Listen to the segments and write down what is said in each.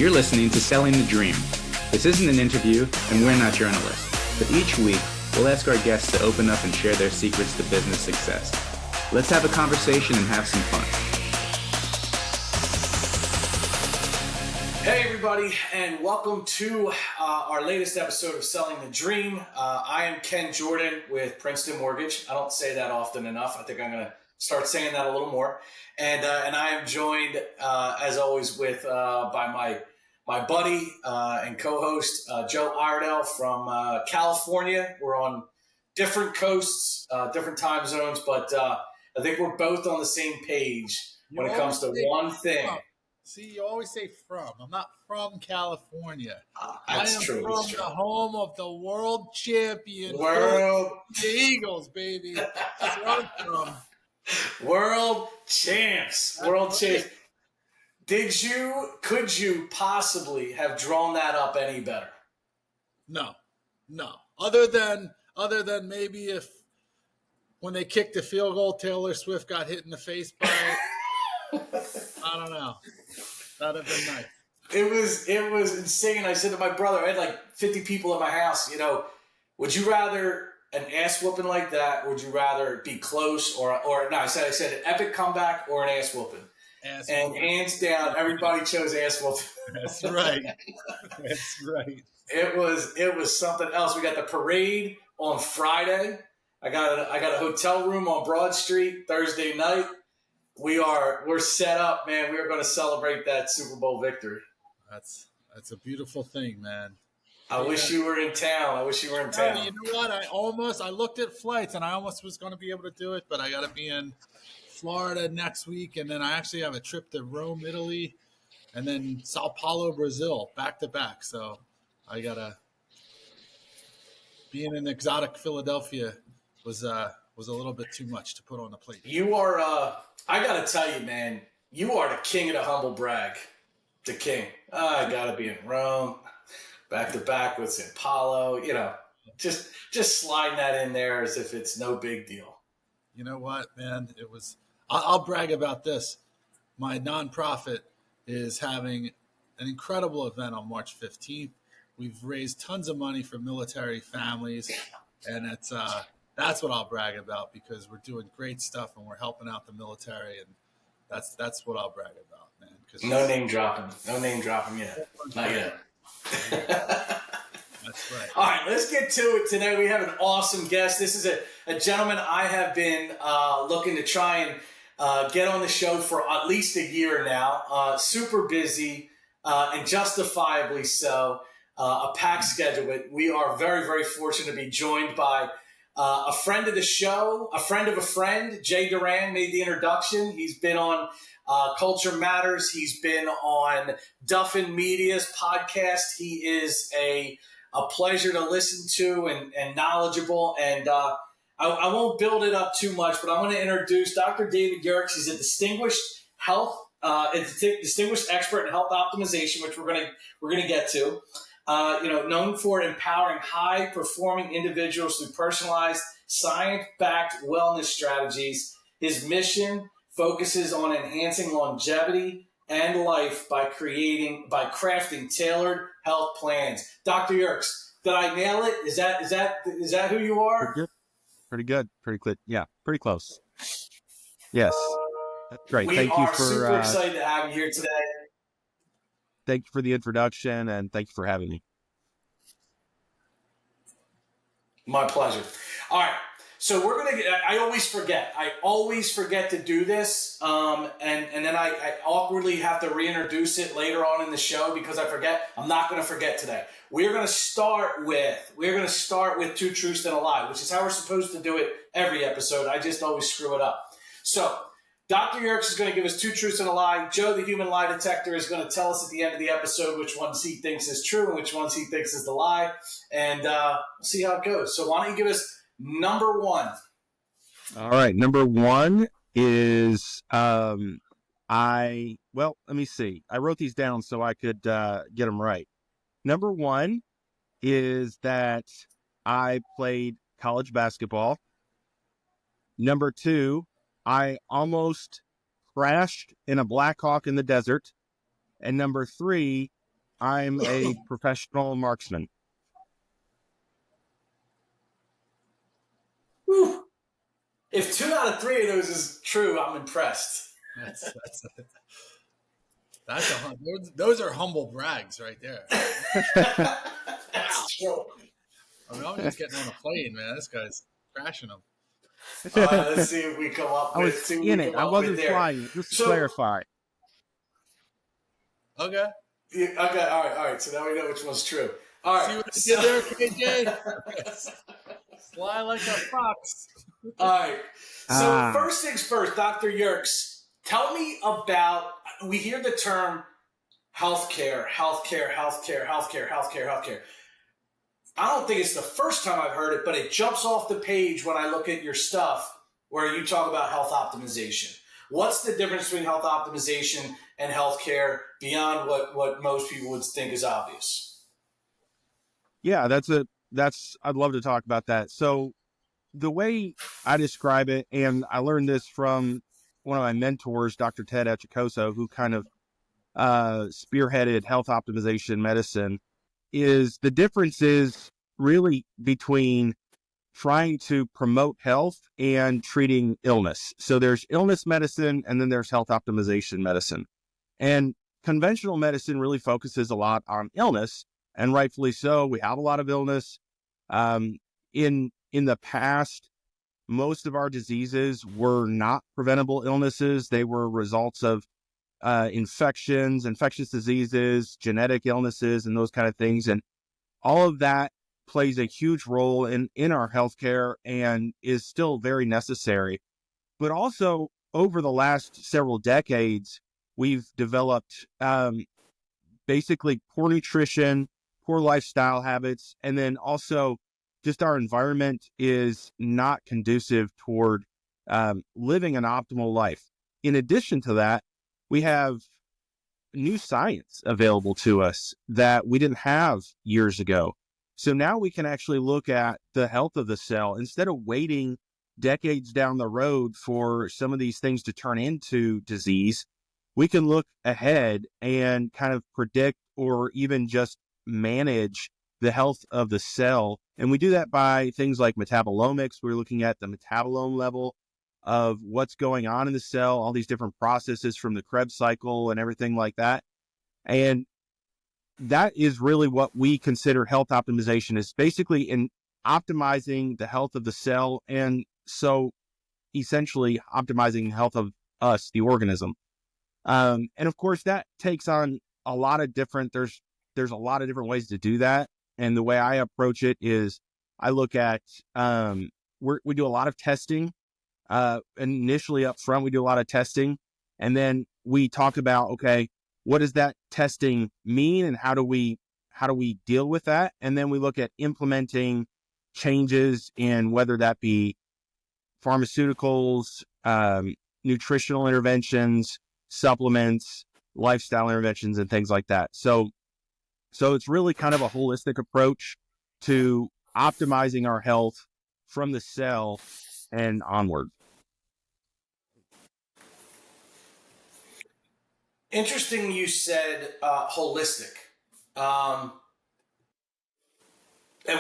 You're listening to Selling the Dream. This isn't an interview, and we're not journalists. But each week, we'll ask our guests to open up and share their secrets to business success. Let's have a conversation and have some fun. Hey everybody, and welcome to our latest episode of Selling the Dream. I am Ken Jordan with Princeton Mortgage. I don't say that often enough. I think I'm going to start saying that a little more. And I am joined, as always, with by my buddy and co-host Joe Iredell from California. We're on different coasts, different time zones, but I think we're both on the same page when it comes to one thing. See, you always say from. I'm not from California. That's true. From the home of the world champion. The Eagles, baby. That's where I'm from. World champs. Could you possibly have drawn that up any better? No. Other than maybe if when they kicked the field goal, Taylor Swift got hit in the face by it. I don't know. That'd have been nice. It was insane. I said to my brother, I had like 50 people at my house, would you rather an ass whooping like that? Would you rather be close or no, I said an epic comeback or an ass whooping. And hands down, everybody chose ass whooping. That's right. That's right. It was something else. We got the parade on Friday. I got a hotel room on Broad Street Thursday night. We're set up, man. We are going to celebrate that Super Bowl victory. That's a beautiful thing, man. I wish you were in town. You know what? I looked at flights and I almost was going to be able to do it, but I got to be in Florida next week. And then I actually have a trip to Rome, Italy, and then Sao Paulo, Brazil, back to back. So I got to being in exotic Philadelphia was a little bit too much to put on the plate. You are, I got to tell you, man, you are the king of the humble brag. The king. I got to be in Rome, back to back with Sao Paulo, just sliding that in there as if it's no big deal. You know what, man? I'll brag about this. My nonprofit is having an incredible event on March 15th. We've raised tons of money for military families, and that's what I'll brag about because we're doing great stuff and we're helping out the military, and that's what I'll brag about, man. No name dropping yet. Not yet. That's right. All right, let's get to it today. We have an awesome guest. This is a gentleman I have been looking to try and get on the show for at least a year now. Super busy and justifiably so. A packed schedule, but we are very, very fortunate to be joined by a friend of the show, a friend of a friend. Jay Duran made the introduction. He's been on Culture Matters. He's been on Duffin Media's podcast. He is a pleasure to listen to and knowledgeable. And I won't build it up too much, but I want to introduce Dr. David Yerkes. He's a distinguished expert in health optimization, which we're gonna get to. Known for empowering high-performing individuals through personalized, science-backed wellness strategies. His mission focuses on enhancing longevity and life by crafting tailored health plans. Dr. Yerkes, did I nail it? Is that who you are? Pretty good. Pretty good. Yeah, pretty close. Yes, that's great. Thank you for super excited to have you here today. Thank you for the introduction, and thank you for having me. My pleasure. All right. So I always forget to do this. And then I awkwardly have to reintroduce it later on in the show because I forget. I'm not going to forget today. We're going to start with Two Truths and a Lie, which is how we're supposed to do it every episode. I just always screw it up. So Dr. Yerkes is going to give us two truths and a lie. Joe, the human lie detector, is going to tell us at the end of the episode which ones he thinks is true and which ones he thinks is the lie. And we'll see how it goes. So why don't you give us number one? All right. Number one is let me see. I wrote these down so I could get them right. Number one is that I played college basketball. Number two, I almost crashed in a Blackhawk in the desert. And number three, I'm a professional marksman. Whew. If 2 out of 3 of those is true, I'm impressed. Those are humble brags right there. That's true. I mean, I'm just getting on a plane, man. This guy's crashing them. All right, let's see if we come up I was with. See what in we it. come I up with wasn't there. flying it, just to So, clarify. Okay. yeah, okay, all right. So now we know which one's true. All right. See what I did there, KJ? Fly like a fox. All right. So Ah. first things first, Dr. Yerkes, tell me about. We hear the term healthcare. I don't think it's the first time I've heard it, but it jumps off the page when I look at your stuff where you talk about health optimization. What's the difference between health optimization and healthcare beyond what most people would think is obvious? Yeah, I'd love to talk about that. So the way I describe it, and I learned this from one of my mentors, Dr. Ted Echecoso, who kind of spearheaded health optimization medicine, is the difference is really between trying to promote health and treating illness. So there's illness medicine and then there's health optimization medicine. And conventional medicine really focuses a lot on illness, and rightfully so. We have a lot of illness. In the past, most of our diseases were not preventable illnesses. They were results of infections, infectious diseases, genetic illnesses, and those kind of things. And all of that plays a huge role in our healthcare and is still very necessary. But also, over the last several decades, we've developed basically poor nutrition, poor lifestyle habits, and then also just our environment is not conducive toward living an optimal life. In addition to that, we have new science available to us that we didn't have years ago. So now we can actually look at the health of the cell instead of waiting decades down the road for some of these things to turn into disease. We can look ahead and kind of predict or even just manage the health of the cell. And we do that by things like metabolomics. We're looking at the metabolome level of what's going on in the cell, all these different processes from the Krebs cycle and everything like that. And that is really what we consider health optimization, is basically in optimizing the health of the cell, and so essentially optimizing the health of us, the organism. And of course that takes on a lot of different, there's a lot of different ways to do that. And the way I approach it is I look at, we do a lot of testing. Initially up front, we do a lot of testing, and then we talk about, okay, what does that testing mean and how do we deal with that? And then we look at implementing changes in whether that be pharmaceuticals, nutritional interventions, supplements, lifestyle interventions, and things like that. So it's really kind of a holistic approach to optimizing our health from the cell and onward. Interesting you said holistic. And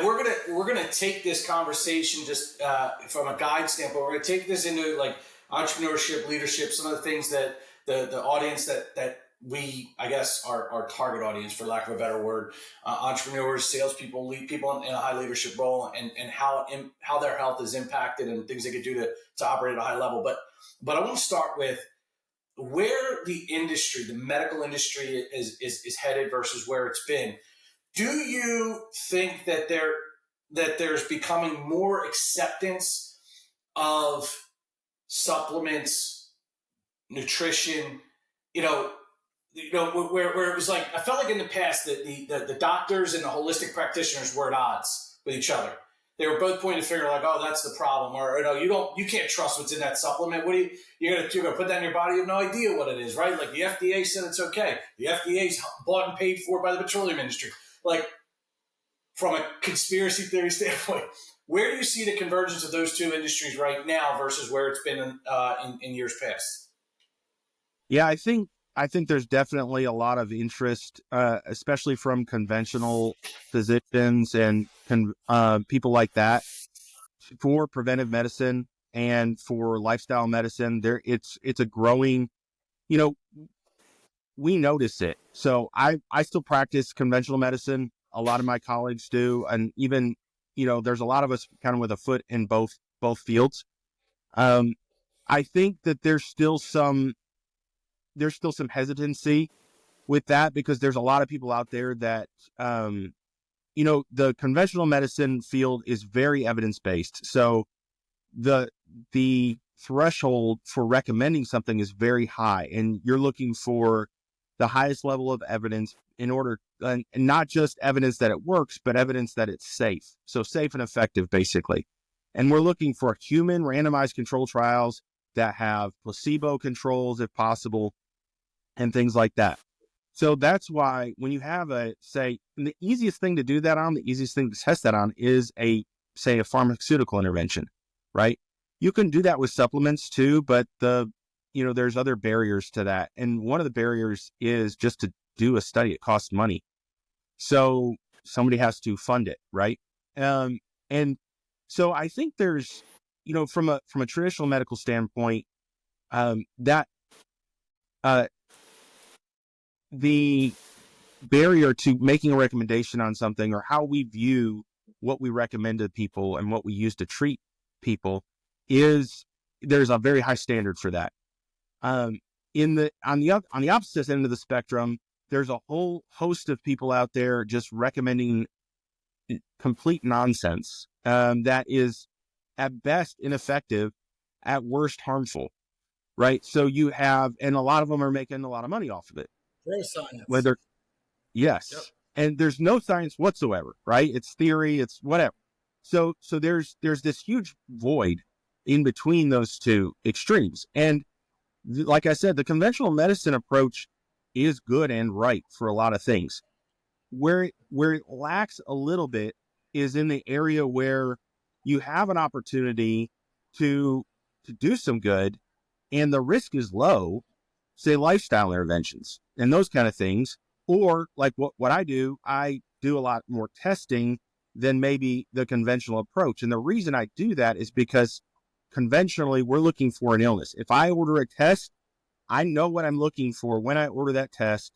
we're gonna take this conversation just from a guide standpoint. We're gonna take this into like entrepreneurship, leadership, some of the things that the audience that we, I guess, our target audience, for lack of a better word, entrepreneurs, salespeople, lead people in a high leadership role, and how their health is impacted and things they could do to operate at a high level. But I want to start with where the industry, the medical industry, is headed versus where it's been. Do you think that there's becoming more acceptance of supplements, nutrition, where it was like, I felt like in the past that the doctors and the holistic practitioners were at odds with each other. They were both pointing a finger like, oh, that's the problem. Or, you can't trust what's in that supplement. What you're going to put that in your body? You have no idea what it is, right? Like the FDA said it's okay. The FDA's bought and paid for by the petroleum industry. Like, from a conspiracy theory standpoint, where do you see the convergence of those two industries right now versus where it's been in years past? Yeah, I think there's definitely a lot of interest, especially from conventional physicians and people like that, for preventive medicine and for lifestyle medicine. It's a growing, you know, we notice it. So I still practice conventional medicine. A lot of my colleagues do, and even, there's a lot of us kind of with a foot in both fields. I think that there's still some hesitancy with that, because there's a lot of people out there that, the conventional medicine field is very evidence-based. So the threshold for recommending something is very high, and you're looking for the highest level of evidence in order, and not just evidence that it works, but evidence that it's safe. So safe and effective, basically. And we're looking for human randomized control trials that have placebo controls, if possible, and things like that. So that's why when you have the easiest thing to do that on, the easiest thing to test that on is a pharmaceutical intervention, right? You can do that with supplements too, but there's other barriers to that. And one of the barriers is just to do a study. It costs money. So somebody has to fund it, right? And so I think there's, from a traditional medical standpoint, that the barrier to making a recommendation on something, or how we view what we recommend to people and what we use to treat people, is there's a very high standard for that. On the opposite end of the spectrum, there's a whole host of people out there just recommending complete nonsense, that is at best ineffective, at worst harmful, right? So you have, and a lot of them are making a lot of money off of it. Pro science. Yes. Yep. And there's no science whatsoever, right? It's theory, it's whatever. So there's this huge void in between those two extremes. And like I said, the conventional medicine approach is good and right for a lot of things. Where it lacks a little bit is in the area where you have an opportunity to do some good, and the risk is low, say lifestyle interventions and those kind of things. Or like what I do a lot more testing than maybe the conventional approach. And the reason I do that is because conventionally we're looking for an illness. If I order a test, I know what I'm looking for when I order that test,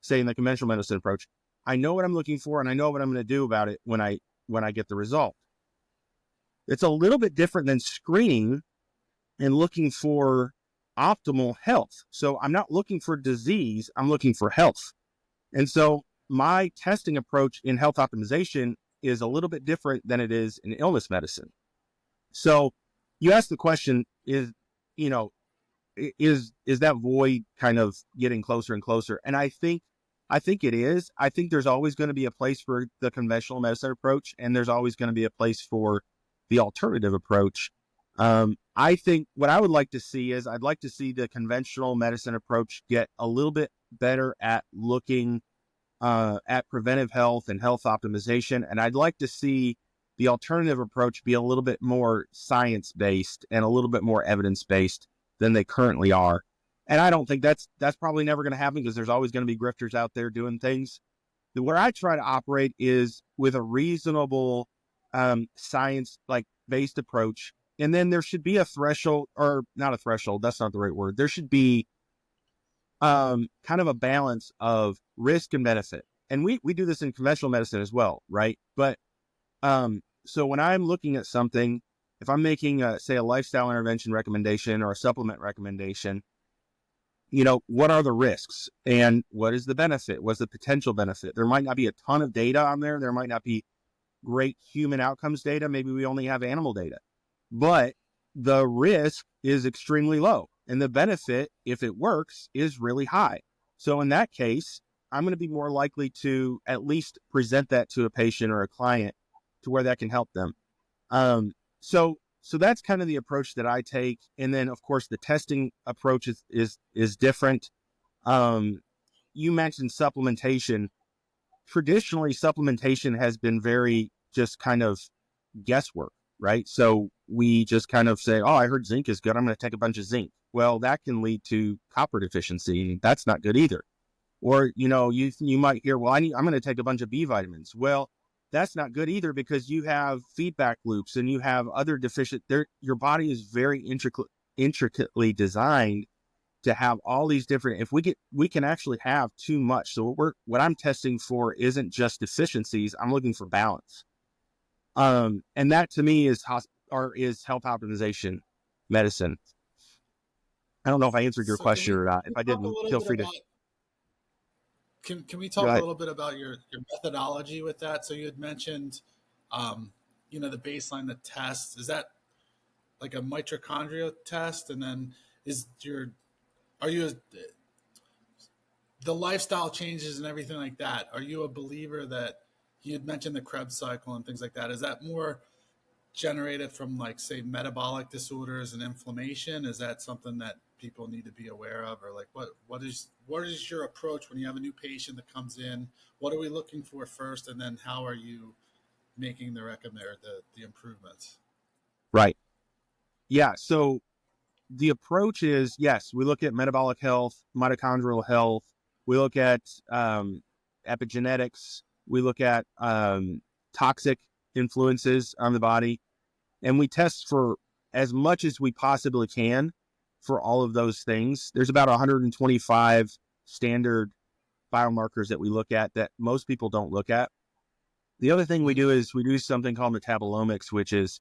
say in the conventional medicine approach. I know what I'm looking for, and I know what I'm going to do about it when I get the result. It's a little bit different than screening and looking for optimal health. So I'm not looking for disease, I'm looking for health. And so my testing approach in health optimization is a little bit different than it is in illness medicine. So you ask the question, is that void kind of getting closer and closer? And I think it is. I think there's always going to be a place for the conventional medicine approach, and there's always going to be a place for the alternative approach. I think what I would like to see is, I'd like to see the conventional medicine approach get a little bit better at looking at preventive health and health optimization. And I'd like to see the alternative approach be a little bit more science-based and a little bit more evidence-based than they currently are. And I don't think that's probably never going to happen, because there's always going to be grifters out there doing things. Where I try to operate is with a reasonable science-based approach. And then there should be a threshold, or not a threshold, that's not the right word. There should be kind of a balance of risk and benefit. And we do this in conventional medicine as well, right? But so when I'm looking at something, if I'm making say a lifestyle intervention recommendation or a supplement recommendation, what are the risks and what is the benefit? What's the potential benefit? There might not be a ton of data on there. There might not be great human outcomes data. Maybe we only have animal data, but the risk is extremely low, and the benefit, if it works, is really high. So in that case, I'm going to be more likely to at least present that to a patient or a client to where that can help them. So that's kind of the approach that I take. And then of course the testing approach is different. You mentioned supplementation. Traditionally, supplementation has been very just kind of guesswork, right? So we just kind of say, oh, I heard zinc is good, I'm going to take a bunch of zinc. Well, that can lead to copper deficiency. That's not good either. Or, you might hear, well, I'm going to take a bunch of B vitamins. Well, that's not good either, because you have feedback loops and you have other your body is very intricately designed to have all these different, we can actually have too much. So what I'm testing for isn't just deficiencies. I'm looking for balance. And that to me is health optimization medicine. I don't know if I answered your So can question we, or not. can If we I talk a didn't, little feel bit free to about can we go talk a ahead. little bit about your methodology with that? So you had mentioned, the baseline, the test. Is that like a mitochondria test? And then the lifestyle changes and everything like that? Are you a believer that you had mentioned the Krebs cycle and things like that? Is that more generated from, like, say, metabolic disorders and inflammation? Is that something that people need to be aware of? Or like what is your approach when you have a new patient that comes in? What are we looking for first, and then how are you making the improvements? Right. Yeah. So the approach is, yes, we look at metabolic health, mitochondrial health. We look at epigenetics. We look at toxic influences on the body. And we test for as much as we possibly can for all of those things. There's about 125 standard biomarkers that we look at that most people don't look at. The other thing we do is we do something called metabolomics, which is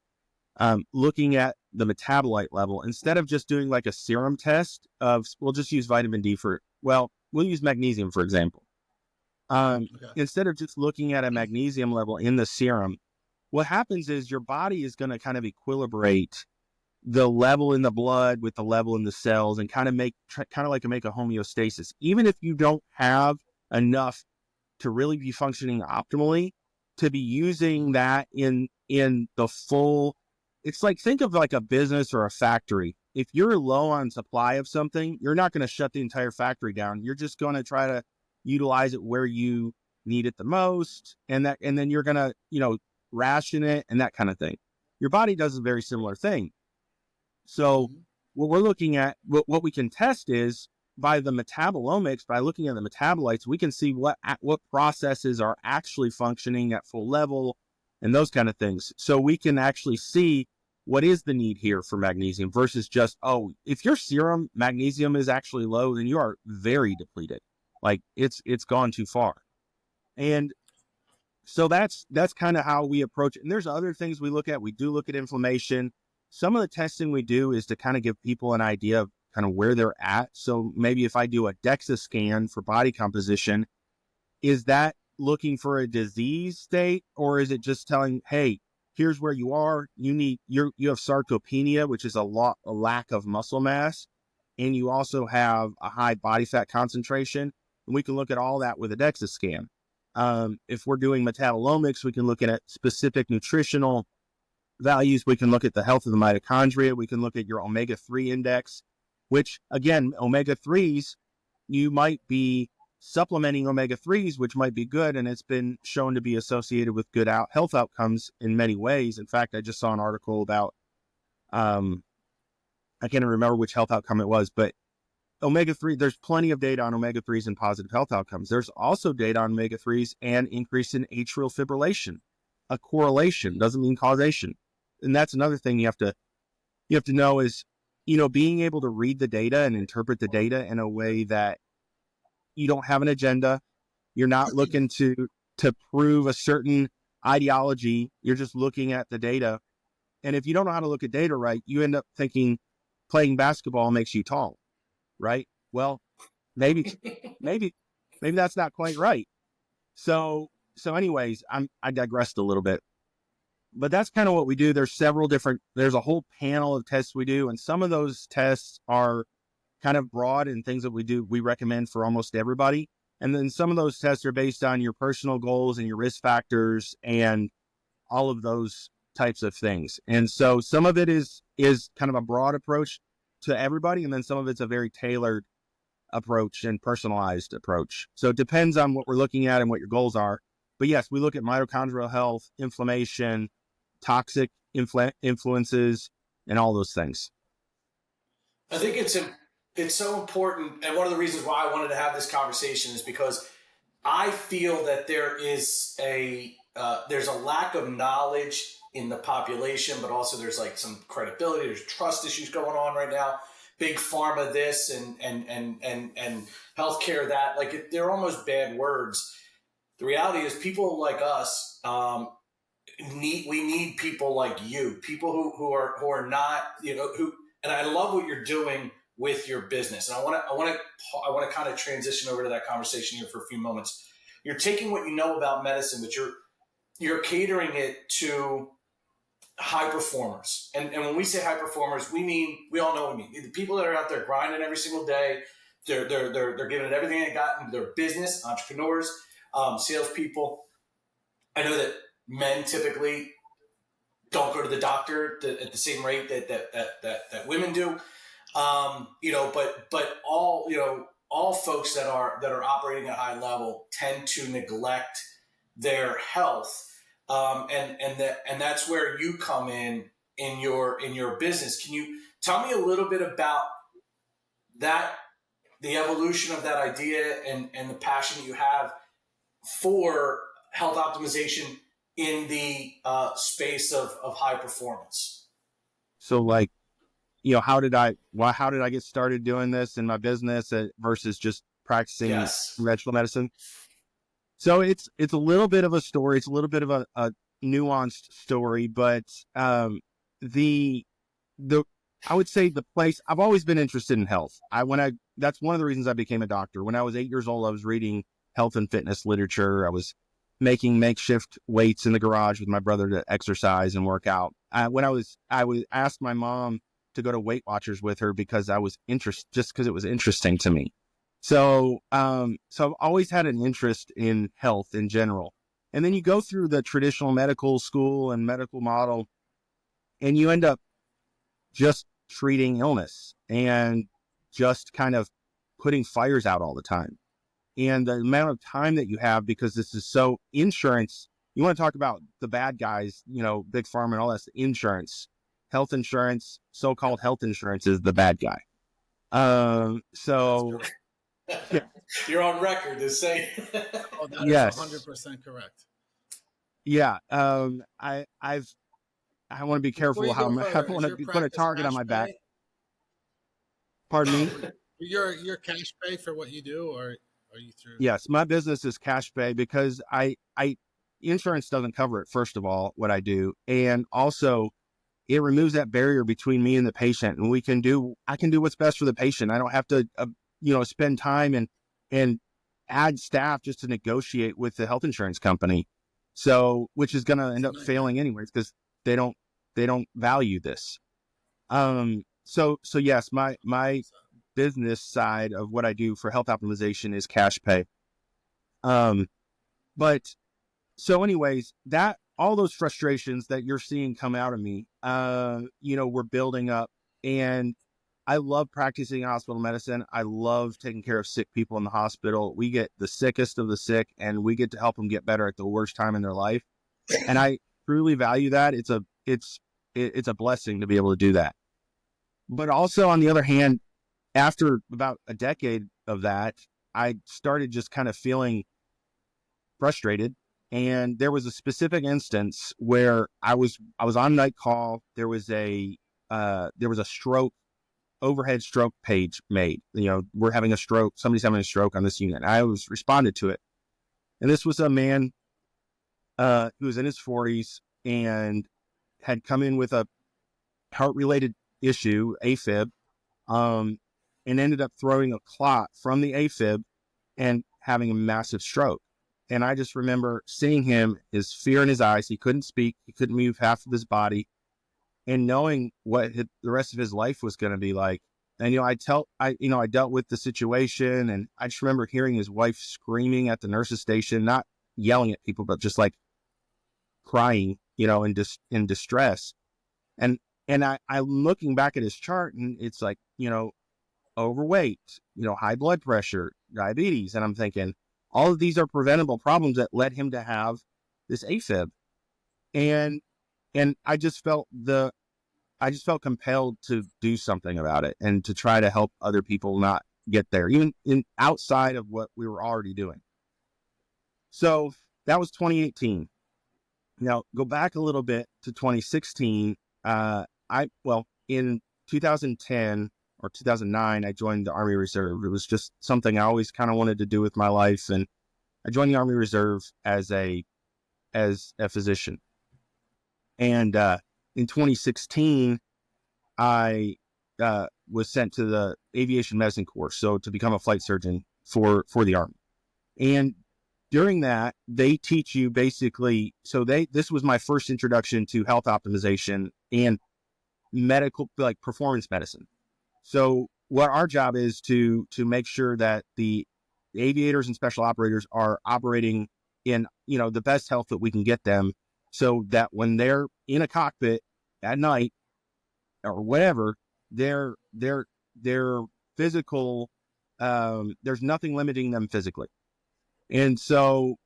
looking at the metabolite level. Instead of just doing like a serum test we'll just use vitamin D we'll use magnesium, for example. Okay. Instead of just looking at a magnesium level in the serum, what happens is your body is going to kind of equilibrate the level in the blood with the level in the cells and kind of make a homeostasis. Even if you don't have enough to really be functioning optimally, to be using that in the full, it's like, think of like a business or a factory. If you're low on supply of something, you're not going to shut the entire factory down. You're just going to try to utilize it where you need it the most, and then you're going to, ration it and that kind of thing. Your body does a very similar thing. So what we're looking at, what we can test is by the metabolomics, by looking at the metabolites, we can see what processes are actually functioning at full level and those kind of things. So we can actually see what is the need here for magnesium versus just, if your serum magnesium is actually low, then you are very depleted. Like it's gone too far. And so that's kind of how we approach it. And there's other things we look at. We do look at inflammation. Some of the testing we do is to kind of give people an idea of kind of where they're at. So maybe if I do a DEXA scan for body composition, is that looking for a disease state, or is it just telling, hey, here's where you are. You have sarcopenia, which is a lack of muscle mass, and you also have a high body fat concentration. And we can look at all that with a DEXA scan. If we're doing metabolomics, we can look at specific nutritional values. We can look at the health of the mitochondria. We can look at your omega-3 index, which, again, omega-3s, you might be supplementing omega-3s, which might be good, and it's been shown to be associated with good health outcomes in many ways. In fact, I just saw an article about, I can't remember which health outcome it was, but omega-3, there's plenty of data on omega-3s and positive health outcomes. There's also data on omega-3s and increase in atrial fibrillation. A correlation doesn't mean causation. And that's another thing you have to know is, being able to read the data and interpret the data in a way that you don't have an agenda. You're not looking to prove a certain ideology. You're just looking at the data. And if you don't know how to look at data right, you end up thinking playing basketball makes you tall, right? Well, maybe that's not quite right. So anyways, I digressed a little bit, but that's kind of what we do. There's a whole panel of tests we do. And some of those tests are kind of broad and things that we recommend for almost everybody. And then some of those tests are based on your personal goals and your risk factors and all of those types of things. And so some of it is kind of a broad approach to everybody. And then some of it's a very tailored approach and personalized approach. So it depends on what we're looking at and what your goals are. But yes, we look at mitochondrial health, inflammation, toxic influences, and all those things. I think it's so important, and one of the reasons why I wanted to have this conversation is because I feel that there's a lack of knowledge in the population, but also there's like some credibility. There's trust issues going on right now. Big pharma, this and healthcare that. Like they're almost bad words. The reality is, people like us we need people like you, people who are not, who. And I love what you're doing with your business. And I want to kind of transition over to that conversation here for a few moments. You're taking what you know about medicine, but you're catering it to high performers. And when we say high performers, we all know what we mean. The people that are out there grinding every single day. They're giving it everything they got in their business, entrepreneurs, salespeople. I know that men typically don't go to the doctor at the same rate that women do. But all folks that are operating at a high level tend to neglect their health, and that's where you come in your business. Can you tell me a little bit about that, the evolution of that idea, and the passion that you have for health optimization in the space of high performance? So like, how did I get started doing this in my business versus just practicing Yes. conventional medicine? So it's a little bit of a story. It's a little bit of a nuanced story, but the I would say the place I've always been interested in health. That's one of the reasons I became a doctor. When I was 8 years old, I was reading health and fitness literature. I was making makeshift weights in the garage with my brother to exercise and work out. When I was asked my mom to go to Weight Watchers with her because I was just because it was interesting to me. So I've always had an interest in health in general. And then you go through the traditional medical school and medical model, and you end up just treating illness and just kind of putting fires out all the time. And the amount of time that you have, because this is so insurance, you want to talk about the bad guys, big pharma and all that, insurance, health insurance, so-called health insurance is the bad guy. So yeah. You're on record to say. Oh, that Yes. is 100% correct. Yeah. I want to be careful how I don't want to put a target on my back. Pardon me? You're cash pay for what you do, or are you through? Yes, my business is cash pay because insurance doesn't cover it, first of all, what I do. And also it removes that barrier between me and the patient, and I can do what's best for the patient. I don't have to, spend time and add staff just to negotiate with the health insurance company. So, which is going to end up failing anyways, because they don't value this. So yes, my business side of what I do for health optimization is cash pay. But so anyways, that all those frustrations that you're seeing come out of me, we're building up, and I love practicing hospital medicine. I love taking care of sick people in the hospital. We get the sickest of the sick, and we get to help them get better at the worst time in their life. And I truly value that. It's a blessing to be able to do that. But also on the other hand, after about a decade of that, I started just kind of feeling frustrated. And there was a specific instance where I was on night call. There was a overhead stroke page made. We're having a stroke. Somebody's having a stroke on this unit. I was responded to it. And this was a man who was in his 40s and had come in with a heart-related issue, AFib, and ended up throwing a clot from the AFib and having a massive stroke. And I just remember seeing him, his fear in his eyes. He couldn't speak. He couldn't move half of his body. And knowing what the rest of his life was going to be like. And, I dealt with the situation, and I just remember hearing his wife screaming at the nurse's station, not yelling at people, but just like crying, in distress. And I'm looking back at his chart, and it's like, overweight, high blood pressure, diabetes. And I'm thinking, all of these are preventable problems that led him to have this AFib. And and I just felt compelled to do something about it and to try to help other people not get there, even outside of what we were already doing. So that was 2018. Now go back a little bit to 2016. In 2010 or 2009, I joined the Army Reserve. It was just something I always kind of wanted to do with my life, and I joined the Army Reserve as a physician. And in 2016, I was sent to the aviation medicine course, so to become a flight surgeon for the Army. And during that, they teach you basically. This was my first introduction to health optimization and medical, like performance medicine. So what our job is to make sure that the aviators and special operators are operating in, the best health that we can get them, so that when they're in a cockpit at night or whatever, their physical, there's nothing limiting them physically. And so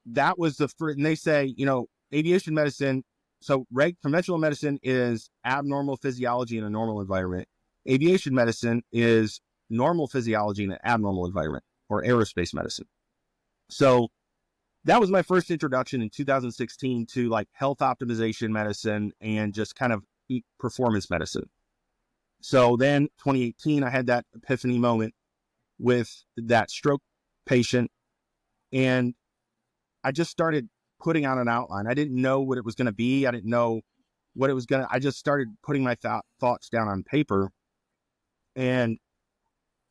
that was and they say, aviation medicine. So conventional medicine is abnormal physiology in a normal environment. Aviation medicine is normal physiology in an abnormal environment, or aerospace medicine. So that was my first introduction in 2016 to like health optimization medicine and just kind of performance medicine. So then 2018, I had that epiphany moment with that stroke patient, and I just started putting out an outline. I didn't know what it was going to be. I didn't know what it was going to, I just started putting my thoughts down on paper. And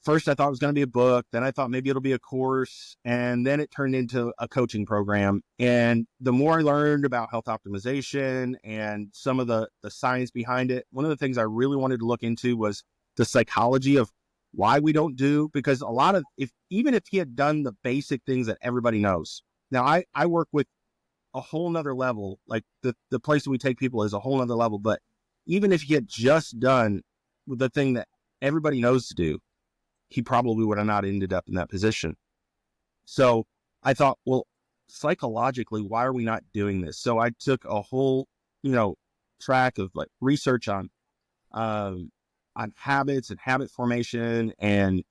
first I thought it was going to be a book. Then I thought maybe it'll be a course. And then it turned into a coaching program. And the more I learned about health optimization and some of the science behind it, one of the things I really wanted to look into was the psychology of why we don't do, because even if he had done the basic things that everybody knows. Now I work with a whole nother level, like the place that we take people is a whole nother level. But even if he had just done the thing that everybody knows to do, he probably would have not ended up in that position. So I thought, well, psychologically, why are we not doing this? So I took a whole, track of like research on habits and habit formation and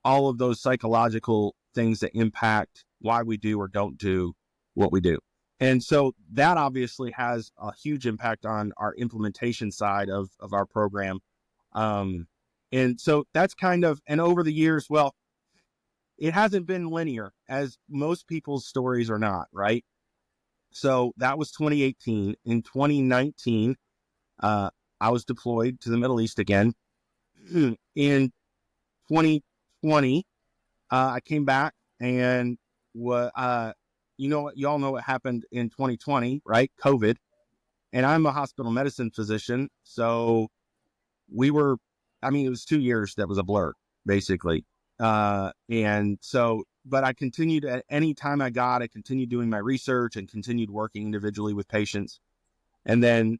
all of those psychological things that impact why we do or don't do what we do. And so that obviously has a huge impact on our implementation side of our program. And so that's kind of, and over the years, well, it hasn't been linear, as most people's stories are not, right? So that was 2018. In 2019, I was deployed to the Middle East again. In 2020, I came back, and y'all know what happened in 2020, right? COVID. And I'm a hospital medicine physician. So it was 2 years that was a blur, basically. And so, but I continued at any time I continued doing my research and continued working individually with patients. And then,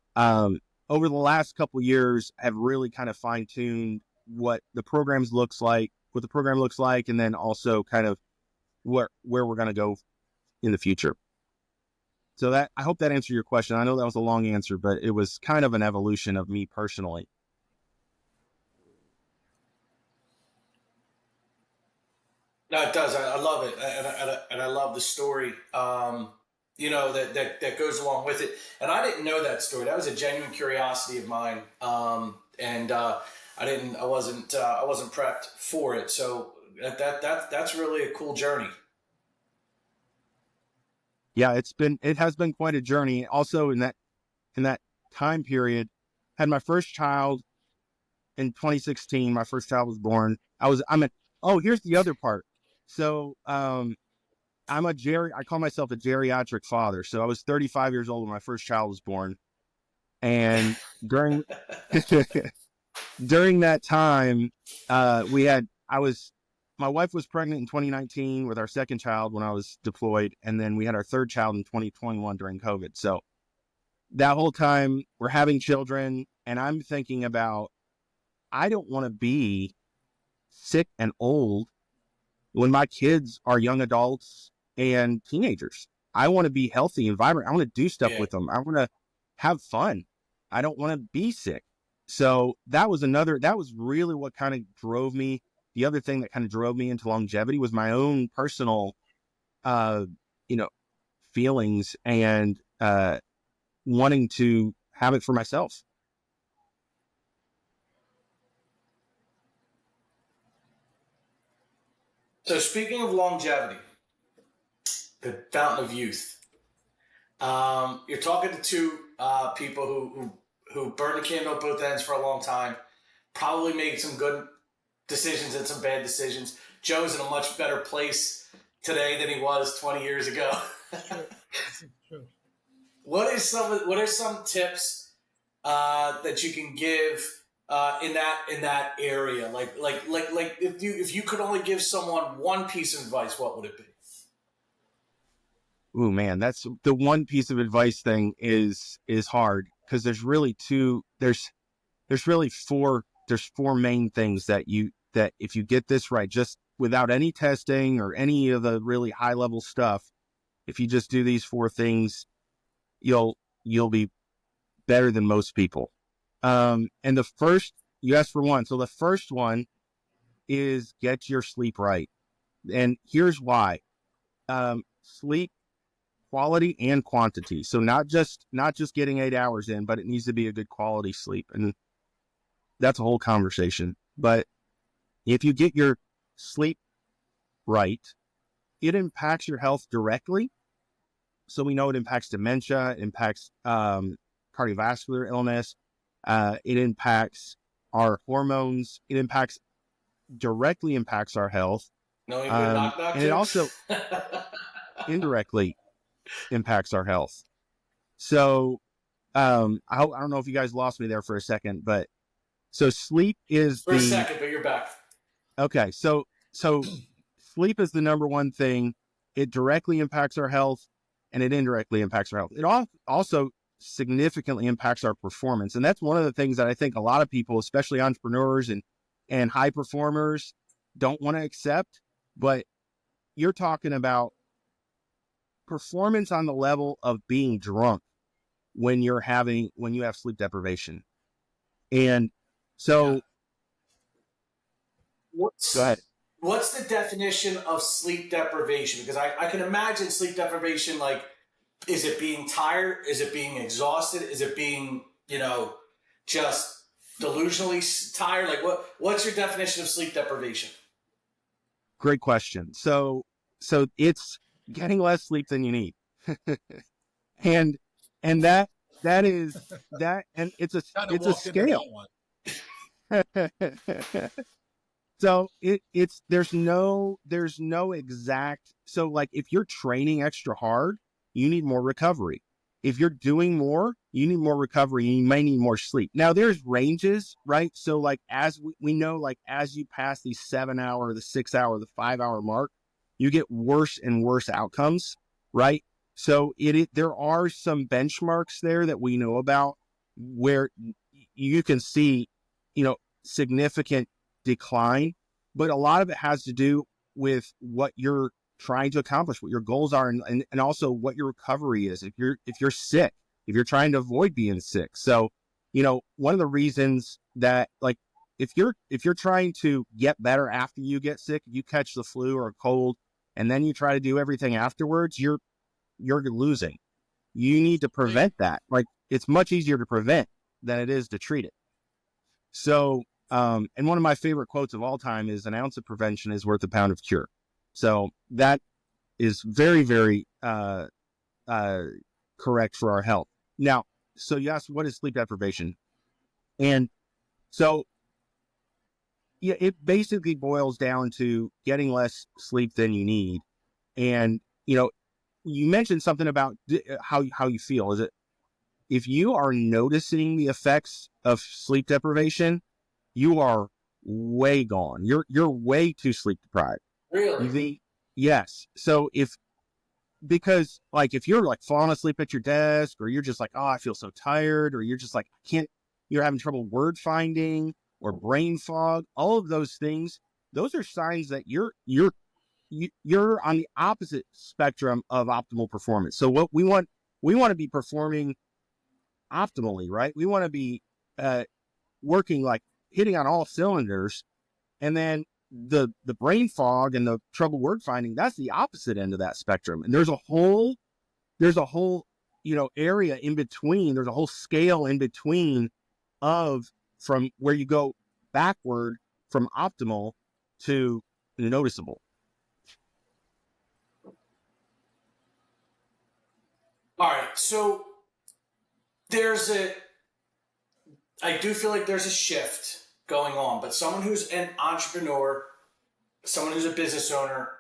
over the last couple of years, have really kind of fine tuned what the program looks like, and then also kind of where we're going to go in the future. So I hope that answered your question. I know that was a long answer, but it was kind of an evolution of me personally. No, it does. I love it, and I love the story. That goes along with it. And I didn't know that story. That was a genuine curiosity of mine. And I wasn't prepped for it. So that's really a cool journey. Yeah, it has been quite a journey. Also in that time period, had my first child in 2016. My first child was born. Here's the other part. So, I call myself a geriatric father. So I was 35 years old when my first child was born. And during that time, my wife was pregnant in 2019 with our second child when I was deployed. And then we had our third child in 2021 during COVID. So that whole time we're having children, and I'm thinking about, I don't want to be sick and old when my kids are young adults and teenagers. I want to be healthy and vibrant. I want to do stuff with them. I want to have fun. I don't want to be sick. So that was really what kind of drove me. The other thing that kind of drove me into longevity was my own personal, uh, you know, feelings and wanting to have it for myself. So speaking of longevity, the fountain of youth, you're talking to two people who burned the candle at both ends for a long time, probably made some good decisions and some bad decisions. Joe's in a much better place today than he was 20 years ago. True. What are some tips that you can give in that area? Like if you could only give someone one piece of advice, what would it be? Ooh, man, that's the one piece of advice thing is hard because there's really four main things that if you get this right, just without any testing or any of the really high level stuff, if you just do these four things, you'll be better than most people. And the first, you asked for one. So the first one is get your sleep right. And here's why. Sleep quality and quantity. So not just getting 8 hours in, but it needs to be a good quality sleep. And that's a whole conversation. But if you get your sleep right, it impacts your health directly. So we know it impacts dementia, it impacts cardiovascular illness, it impacts our hormones, directly impacts our health. Knowing good knock knock and it also indirectly impacts our health. So I don't know if you guys lost me there for a second, but so sleep is for a second, but you're back. Okay, so sleep is the number one thing. It directly impacts our health, and it indirectly impacts our health. It also significantly impacts our performance, and that's one of the things that I think a lot of people, especially entrepreneurs and high performers, don't want to accept. But you're talking about performance on the level of being drunk when you have sleep deprivation, and so. Yeah. Go ahead. What's the definition of sleep deprivation? Because I can imagine sleep deprivation, like, is it being tired? Is it being exhausted? Is it being, just delusionally tired? Like, what's your definition of sleep deprivation? Great question. So it's getting less sleep than you need. and that is that, and it's a scale. So there's no exact. So like if you're training extra hard, you need more recovery. If you're doing more, you need more recovery and you may need more sleep. Now there's ranges, right? So like as we know, like as you pass the 7 hour, the 6 hour, the 5 hour mark, you get worse and worse outcomes, right? So there are some benchmarks there that we know about where you can see, significant decline, but a lot of it has to do with what you're trying to accomplish, what your goals are, and also what your recovery is. If you're sick, if you're trying to avoid being sick. So, one of the reasons that, like, if you're trying to get better after you get sick, if you catch the flu or a cold, and then you try to do everything afterwards, you're losing. You need to prevent that. Like, it's much easier to prevent than it is to treat it. So, and one of my favorite quotes of all time is, "An ounce of prevention is worth a pound of cure." So that is very, very correct for our health. Now, so you asked, what is sleep deprivation? And so, yeah, it basically boils down to getting less sleep than you need. And, you mentioned something about how you feel. Is it, if you are noticing the effects of sleep deprivation, you are way gone. You're way too sleep deprived. Really? Yes. So because like if you're like falling asleep at your desk, or you're just like, oh, I feel so tired, or you're just like, you're having trouble word finding or brain fog, all of those things, those are signs that you're on the opposite spectrum of optimal performance. So what we want to be performing optimally, right? We want to be working, like hitting on all cylinders. And then the brain fog and the trouble word finding, that's the opposite end of that spectrum. And there's a whole area in between. There's a whole scale in between of from where you go backward from optimal to noticeable. All right, so I do feel like there's a shift going on, but someone who's an entrepreneur, someone who's a business owner,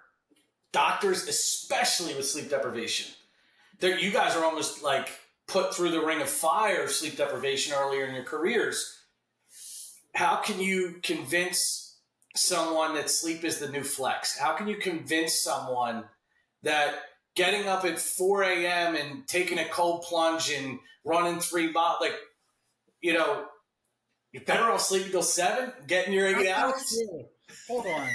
doctors, especially with sleep deprivation, you guys are almost like put through the ring of fire of sleep deprivation earlier in your careers. How can you convince someone that sleep is the new flex? How can you convince someone that getting up at 4 a.m. and taking a cold plunge and running 3 miles, like, you're better off sleeping till 7, getting your 8 hours? Hold on.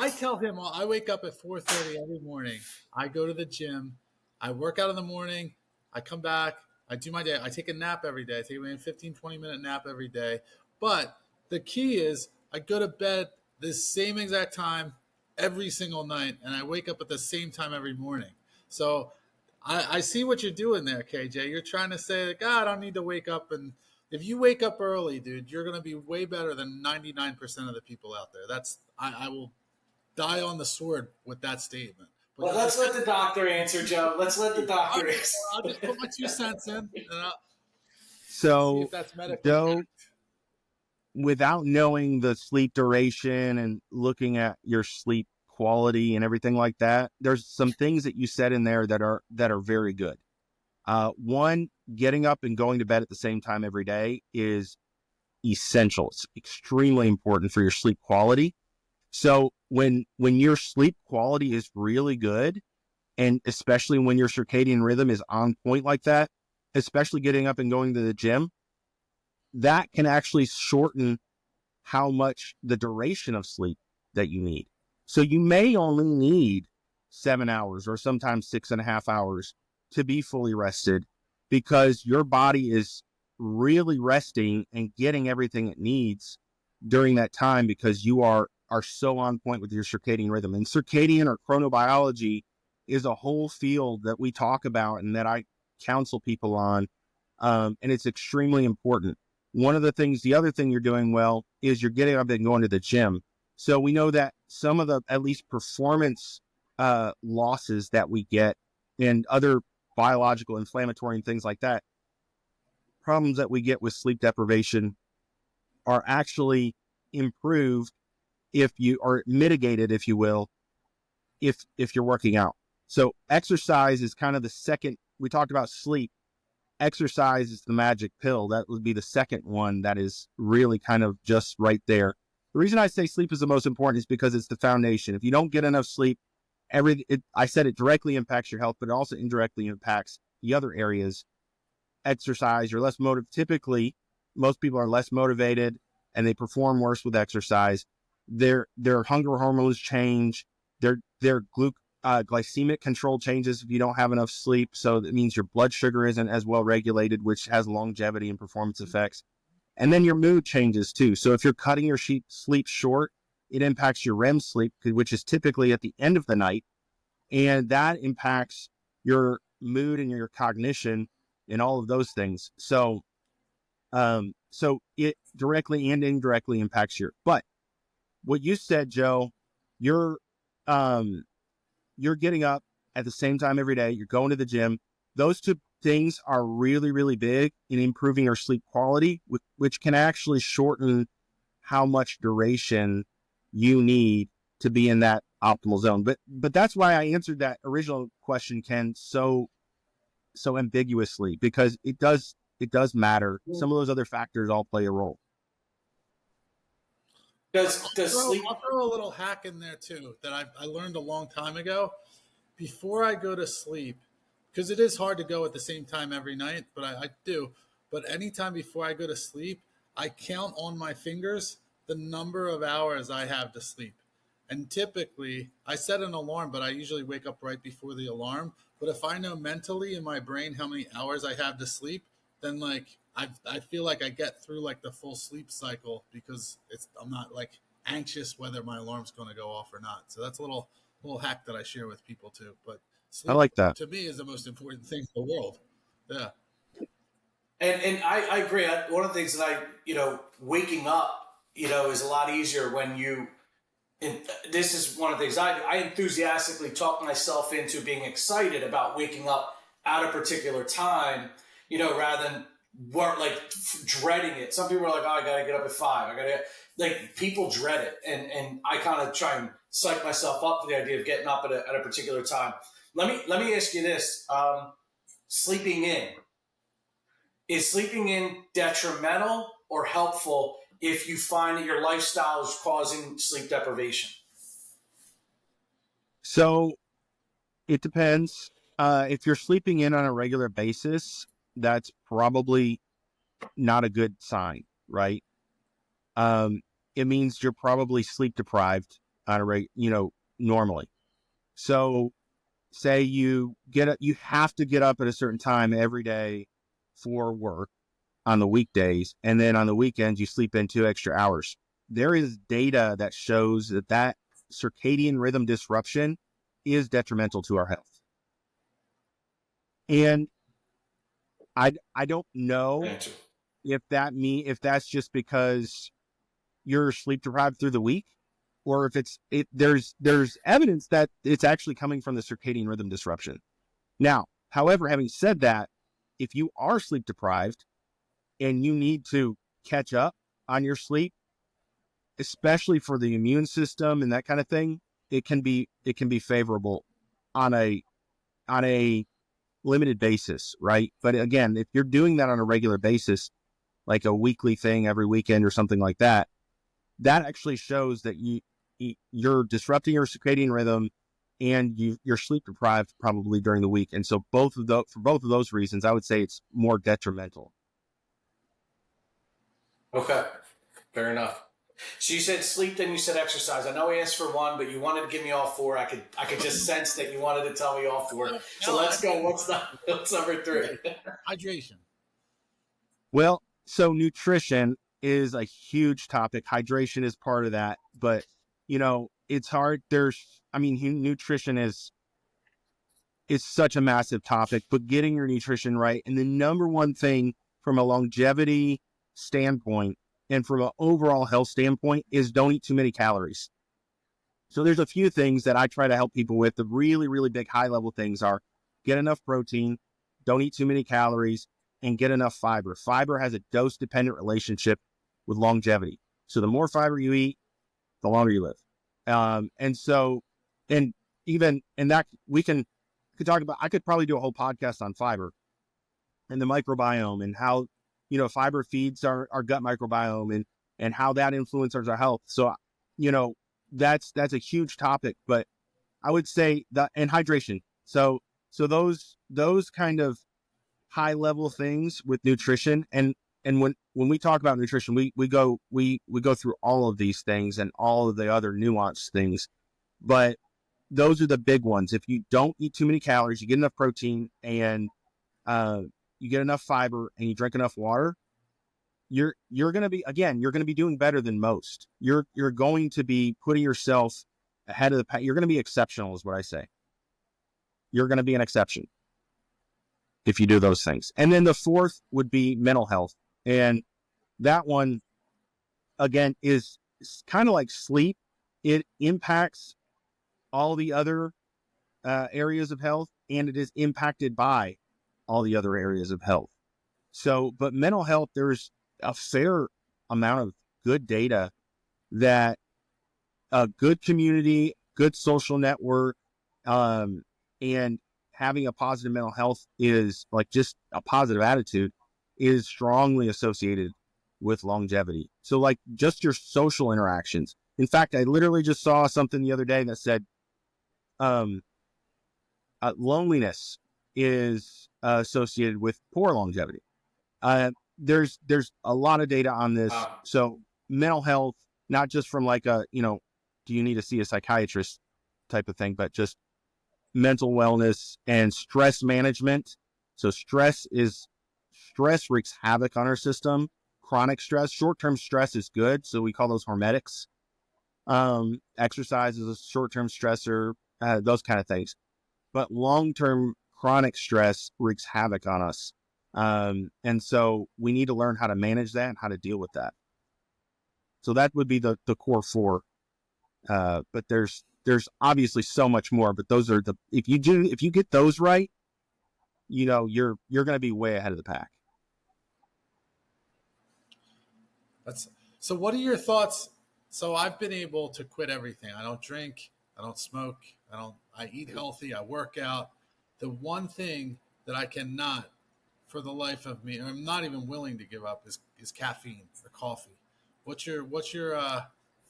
I tell him I wake up at 4:30 every morning. I go to the gym. I work out in the morning. I come back. I do my day. I take a nap every day. I take a 15, 20-minute nap every day. But the key is I go to bed the same exact time every single night, and I wake up at the same time every morning. So I see what you're doing there, KJ. You're trying to say that, God, I don't need to wake up. And if you wake up early, dude, you're going to be way better than 99% of the people out there. I will die on the sword with that statement. But well, let's let the doctor answer, Joe. Let's let the doctor answer. I'll just put my 2 cents in, and So, see if that's medically Joe, correct. without knowing the sleep duration and looking at your sleep quality and everything like that, there's some things that you said in there that are very good. One, getting up and going to bed at the same time every day is essential. It's extremely important for your sleep quality. So when your sleep quality is really good, and especially when your circadian rhythm is on point like that, especially getting up and going to the gym, that can actually shorten how much the duration of sleep that you need. So you may only need 7 hours or sometimes 6.5 hours to be fully rested, because your body is really resting and getting everything it needs during that time, because you are so on point with your circadian rhythm. And circadian or chronobiology is a whole field that we talk about and that I counsel people on. And it's extremely important. The other thing you're doing well is you're getting up and going to the gym. So we know that some of the, at least performance losses that we get and other biological inflammatory and things like that, problems that we get with sleep deprivation are actually improved if you are mitigated, if you will, if you're working out. So exercise is kind of the second. We talked about sleep. Exercise is the magic pill. That would be the second one that is really kind of just right there. The reason I say sleep is the most important is because it's the foundation. If you don't get enough sleep, I said it directly impacts your health, but it also indirectly impacts the other areas. Exercise, you're less motivated. Typically, most people are less motivated and they perform worse with exercise. Their hunger hormones change. Their glycemic control changes if you don't have enough sleep. So that means your blood sugar isn't as well regulated, which has longevity and performance effects. And then your mood changes too. So if you're cutting your sleep short, it impacts your REM sleep, which is typically at the end of the night. And that impacts your mood and your cognition and all of those things. So it directly and indirectly impacts but what you said, Joe, you're getting up at the same time every day. You're going to the gym. Those two things are really, really big in improving your sleep quality, which can actually shorten how much duration you need to be in that optimal zone. But that's why I answered that original question, Ken, so ambiguously, because it does matter. Some of those other factors all play a role. Does sleep? I'll throw a little hack in there too that I learned a long time ago. Before I go to sleep, because it is hard to go at the same time every night, but I do. But anytime before I go to sleep, I count on my fingers the number of hours I have to sleep. And typically, I set an alarm, but I usually wake up right before the alarm. But if I know mentally in my brain how many hours I have to sleep, then like I feel like I get through like the full sleep cycle because I'm not like anxious whether my alarm's going to go off or not. So that's a little hack that I share with people too. But I sleep like that. to me is the most important thing in the world. Yeah. And I agree. One of the things that waking up, is a lot easier when you. And this is one of the things I enthusiastically talk myself into being excited about waking up at a particular time, rather than dreading it. Some people are like, oh, I got to get up at 5. People dread it. And I kind of try and psych myself up to the idea of getting up at a particular time. Let me ask you this. Sleeping in. Is sleeping in detrimental or helpful if you find that your lifestyle is causing sleep deprivation? So it depends. If you're sleeping in on a regular basis, that's probably not a good sign, right? It means you're probably sleep deprived on normally. So say you have to get up at a certain time every day for work on the weekdays, and then on the weekends you sleep in 2 extra hours. There is data that shows that circadian rhythm disruption is detrimental to our health. And I don't know if that's just because you're sleep deprived through the week, or if there's evidence that it's actually coming from the circadian rhythm disruption. Now, however, having said that, if you are sleep deprived and you need to catch up on your sleep, especially for the immune system and that kind of thing, it can be favorable on a limited basis, right? But again, if you're doing that on a regular basis, like a weekly thing every weekend or something like that, that actually shows that you're disrupting your circadian rhythm and you're sleep deprived probably during the week. And so for both of those reasons, I would say it's more detrimental. Okay, fair enough. So you said sleep, then you said exercise. I know I asked for one, but you wanted to give me all 4. I could just sense that you wanted to tell me all 4. So let's go. What's number 3? Hydration. Well, So nutrition is a huge topic. Hydration is part of that, but it's hard. Nutrition is such a massive topic, but getting your nutrition right. And the number one thing from a longevity standpoint and from an overall health standpoint is don't eat too many calories. So there's a few things that I try to help people with. The really, really big high level things are get enough protein, don't eat too many calories, and get enough fiber. Fiber has a dose dependent relationship with longevity. So the more fiber you eat, the longer you live. I could probably do a whole podcast on fiber and the microbiome and how, fiber feeds our gut microbiome and how that influences our health. So, that's a huge topic, but I would say and hydration. So those kind of high level things with nutrition and when we talk about nutrition, we go through all of these things and all of the other nuanced things, but those are the big ones. If you don't eat too many calories, you get enough protein and you get enough fiber and you drink enough water, you're going to be doing better than most. You're going to be putting yourself ahead of the pack. You're going to be exceptional is what I say. You're going to be an exception if you do those things. And then the 4th would be mental health. And that one, again, is kind of like sleep. It impacts all the other areas of health, and it is impacted by all the other areas of health. So, but mental health, there's a fair amount of good data that a good community, good social network, and having a positive mental health is like just a positive attitude is strongly associated with longevity. So like just your social interactions. In fact, I literally just saw something the other day that said, loneliness is associated with poor longevity. There's a lot of data on this. So mental health, not just from like a, do you need to see a psychiatrist type of thing, but just mental wellness and stress management. So stress wreaks havoc on our system. Chronic stress, short-term stress is good. So we call those hormetics. Exercise is a short-term stressor, those kind of things. But long-term chronic stress wreaks havoc on us. And so we need to learn how to manage that and how to deal with that. So that would be the core four. But there's obviously so much more, but those are if you get those right, you're going to be way ahead of the pack. So what are your thoughts? So I've been able to quit everything. I don't drink, I don't smoke, I eat healthy, I work out. The one thing that I cannot for the life of me, I'm not even willing to give up is caffeine or coffee. What's your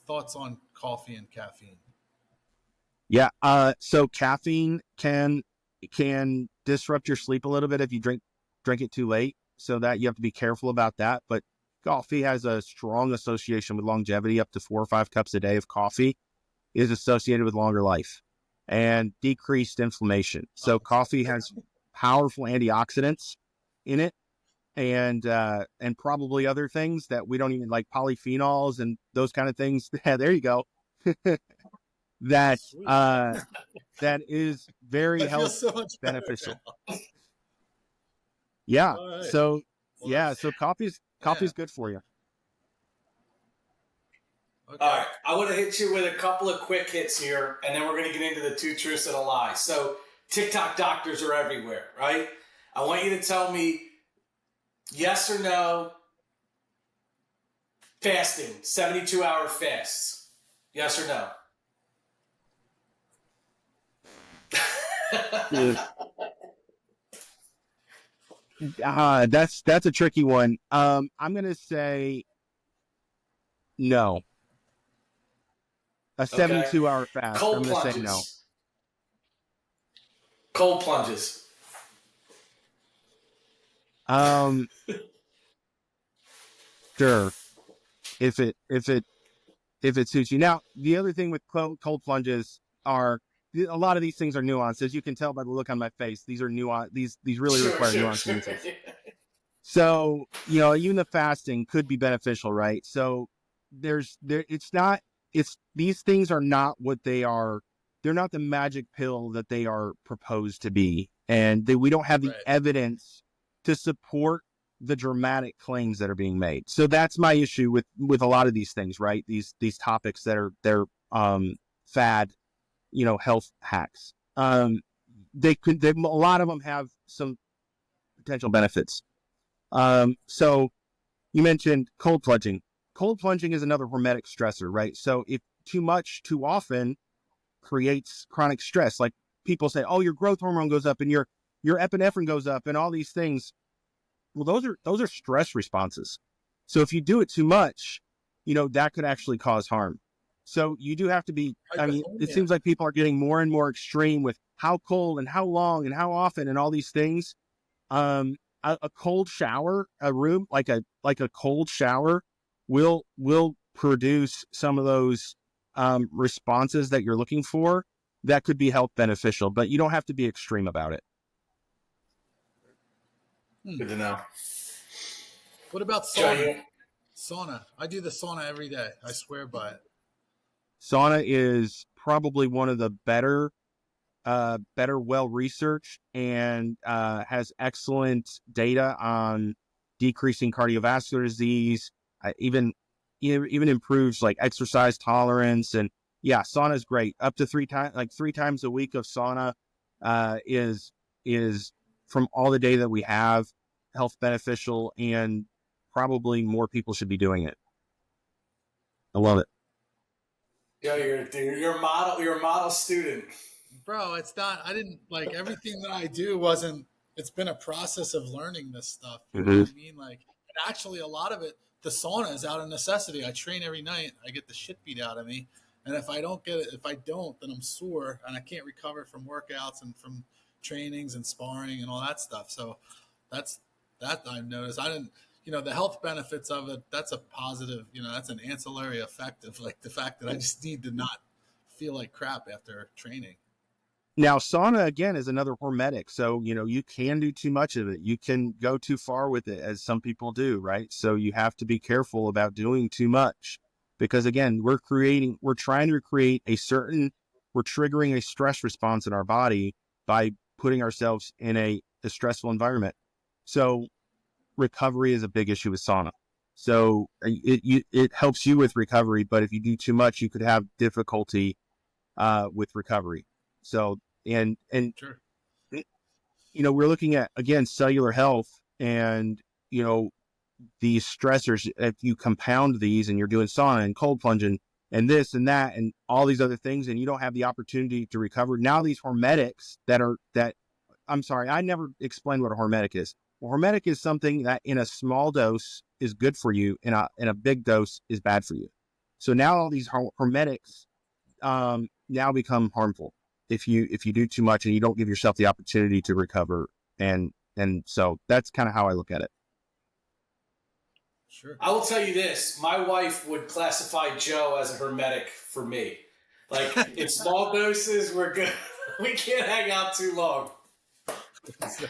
thoughts on coffee and caffeine? Yeah. So caffeine can disrupt your sleep a little bit if you drink it too late. So that you have to be careful about that. But coffee has a strong association with longevity. Up to 4 or 5 cups a day of coffee is associated with longer life and decreased inflammation. So coffee has powerful antioxidants in it, and probably other things that we don't even like, polyphenols and those kind of things. Yeah, there you go. that that is very health so beneficial. Yeah. Right. So so coffee's good for you. Okay. All right, I want to hit you with a couple of quick hits here, and then we're going to get into the 2 truths and a lie. So TikTok doctors are everywhere, right? I want you to tell me yes or no. Fasting, 72-hour fasts. Yes or no? That's a tricky one. I'm gonna say no. A 72-hour fast. Cold I'm gonna plunges. say no. Cold plunges. Sure. If it suits you. Now, the other thing with cold plunges are a lot of these things are nuances. You can tell by the look on my face. These are nuance. These really require nuances. Sure. So, even the fasting could be beneficial, right? So these things are not what they are. They're not the magic pill that they are proposed to be. And we don't have the evidence to support the dramatic claims that are being made. So that's my issue with a lot of these things, right? These topics that are fad, health hacks. A lot of them have some potential benefits. So you mentioned cold plunging. Cold plunging is another hormetic stressor, right? So if too much, too often creates chronic stress. Like people say, oh, your growth hormone goes up and your epinephrine goes up and all these things. Well, those are stress responses. So if you do it too much, that could actually cause harm. So you do have to be, it seems like people are getting more and more extreme with how cold and how long and how often and all these things. A cold shower, a room like a cold shower will produce some of those responses that you're looking for that could be health beneficial, but you don't have to be extreme about it. Good to know. What about sauna? Sauna. I do the sauna every day. I swear by it. Sauna is probably one of the better well-researched and has excellent data on decreasing cardiovascular disease, even improves like exercise tolerance. And yeah, sauna is great. Up to 3 times a week of sauna is from all the data that we have health beneficial, and probably more people should be doing it. I love it. Yeah, you're a model student. Bro, it's not, I didn't like everything that I do wasn't, it's been a process of learning this stuff. You know what I mean? Like, actually a lot of it, the sauna is out of necessity. I train every night. I get the shit beat out of me. And if I don't get it, then I'm sore and I can't recover from workouts and from trainings and sparring and all that stuff. So that I've noticed. the health benefits of it, that's a positive, that's an ancillary effect of like the fact that I just need to not feel like crap after training. Now, sauna, again, is another hormetic. So, you can do too much of it. You can go too far with it, as some people do, right? So you have to be careful about doing too much because, again, we're trying to create we're triggering a stress response in our body by putting ourselves in a stressful environment. So recovery is a big issue with sauna. So it helps you with recovery, but if you do too much, you could have difficulty with recovery. So, and Sure. we're looking at, again, cellular health and, these stressors. If you compound these and you're doing sauna and cold plunging and this and that and all these other things, and you don't have the opportunity to recover. Now these hormetics I'm sorry, I never explained what a hormetic is. A hormetic is something that in a small dose is good for you, and a big dose is bad for you. So now all these hormetics now become harmful if you do too much and you don't give yourself the opportunity to recover. And so that's kind of how I look at it. Sure. I will tell you this. My wife would classify Joe as a hermetic for me. Like, in small doses, we're good. We can't hang out too long.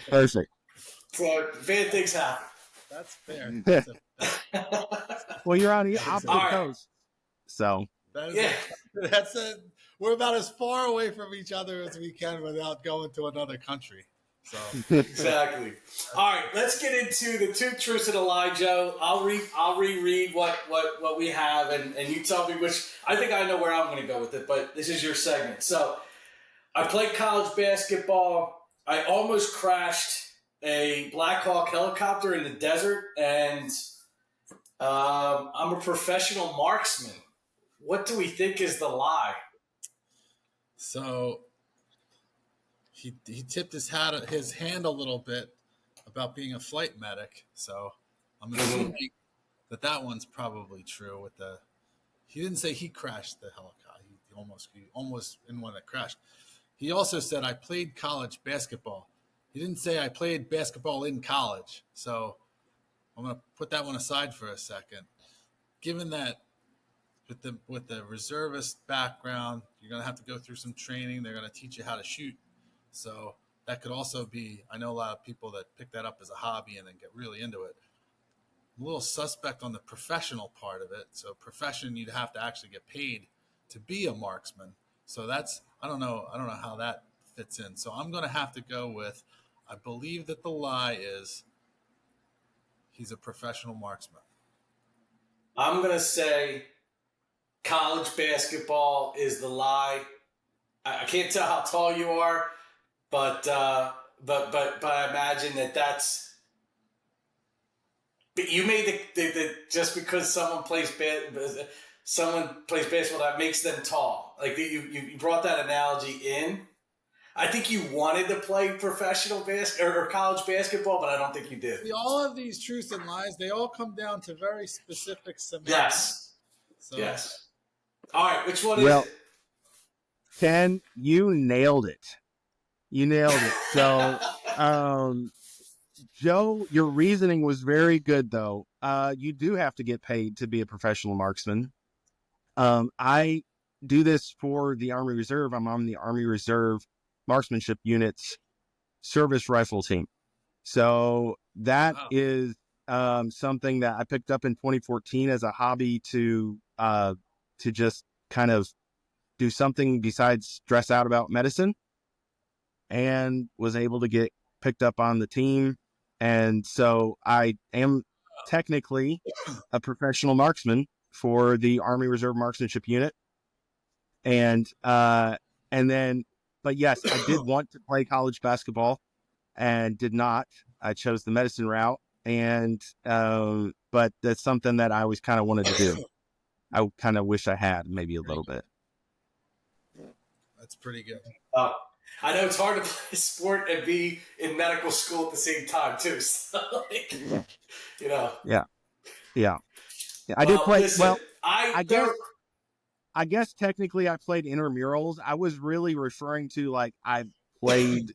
Perfect. So bad things happen. That's fair. Well, you're on the opposite coast. So we're about as far away from each other as we can without going to another country. So exactly. All right, let's get into the two truths and a lie, Joe. I'll reread what we have, and you tell me which. I think I know where I'm going to go with it, but this is your segment. So, I played college basketball. I almost crashed a Black Hawk helicopter in the desert, and I'm a professional marksman. What do we think is the lie? So he tipped his hand a little bit about being a flight medic. So I'm assuming that one's probably true. He didn't say he crashed the helicopter. He almost in one that crashed. He also said I played college basketball. He didn't say I played basketball in college. So I'm going to put that one aside for a second. Given that with the reservist background, you're going to have to go through some training. They're going to teach you how to shoot. So that could also be, I know a lot of people that pick that up as a hobby and then get really into it. I'm a little suspect on the professional part of it. So profession, you'd have to actually get paid to be a marksman. So I don't know how that fits in. So I'm going to have to go with, I believe that the lie is he's a professional marksman. I'm going to say college basketball is the lie. I can't tell how tall you are, but I imagine that's. But you made the just because someone plays basketball, that makes them tall. Like you brought that analogy in. I think you wanted to play professional or college basketball, but I don't think you did. See, all of these truths and lies, they all come down to very specific semantics. Yes. So. Yes. All right, which one is it? Ken, you nailed it. So, Joe, your reasoning was very good, though. You do have to get paid to be a professional marksman. I do this for the Army Reserve. I'm on the Army Reserve Marksmanship Unit's service rifle team. So that is something that I picked up in 2014 as a hobby to just kind of do something besides stress out about medicine, and was able to get picked up on the team. And so I am technically a professional marksman for the Army Reserve Marksmanship Unit. And then, but yes, I did want to play college basketball and did not. I chose the medicine route, and but that's something that I always kind of wanted to do. I kind of wish I had maybe a little bit. That's pretty good. I know it's hard to play a sport and be in medical school at the same time too. So, Yeah. I did play. Listen, well, I guess technically I played intramurals. I was really referring to like I played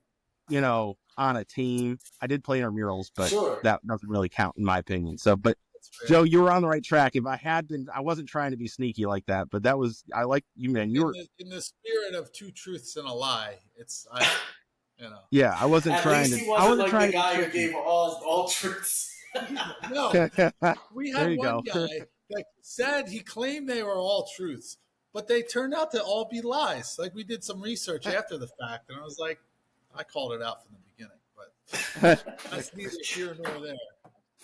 on a team. I did play intramurals, but Sure. that doesn't really count in my opinion. So, but That's fair. Joe, you were on the right track. If I had been, I wasn't trying to be sneaky like that, but I like you, man. You were, In the spirit of two truths and a lie. yeah, I wasn't At trying least to, he I wasn't wasn't like the trying to be guy who tricky. gave all truths. No, we There had you one go. guy that said he claimed they were all truths, but they turned out to all be lies. Like we did some research after the fact, and I was like, I called it out from the beginning, but that's neither here nor there.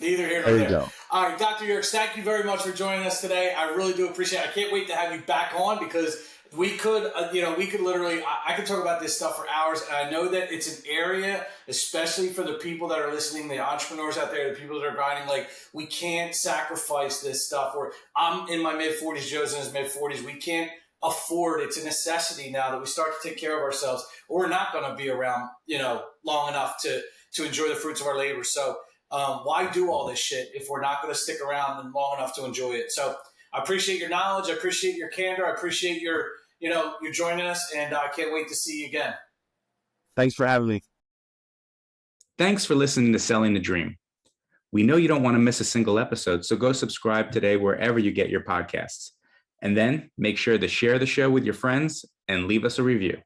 Neither here nor There you there. go. All right, Dr. Yerkes, thank you very much for joining us today. I really do appreciate it. I can't wait to have you back on because we could, we could literally, I could talk about this stuff for hours. And I know that it's an area, especially for the people that are listening, the entrepreneurs out there, the people that are grinding, like we can't sacrifice this stuff. Or I'm in my mid 40s, Joe's in his mid 40s. We can't afford, it's a necessity now that we start to take care of ourselves or we're not going to be around, long enough to enjoy the fruits of our labor. So, why do all this shit if we're not going to stick around and long enough to enjoy it? So I appreciate your knowledge. I appreciate your candor. I appreciate your joining us, and I can't wait to see you again. Thanks for having me. Thanks for listening to Selling the Dream. We know you don't want to miss a single episode, so go subscribe today wherever you get your podcasts. And then make sure to share the show with your friends and leave us a review.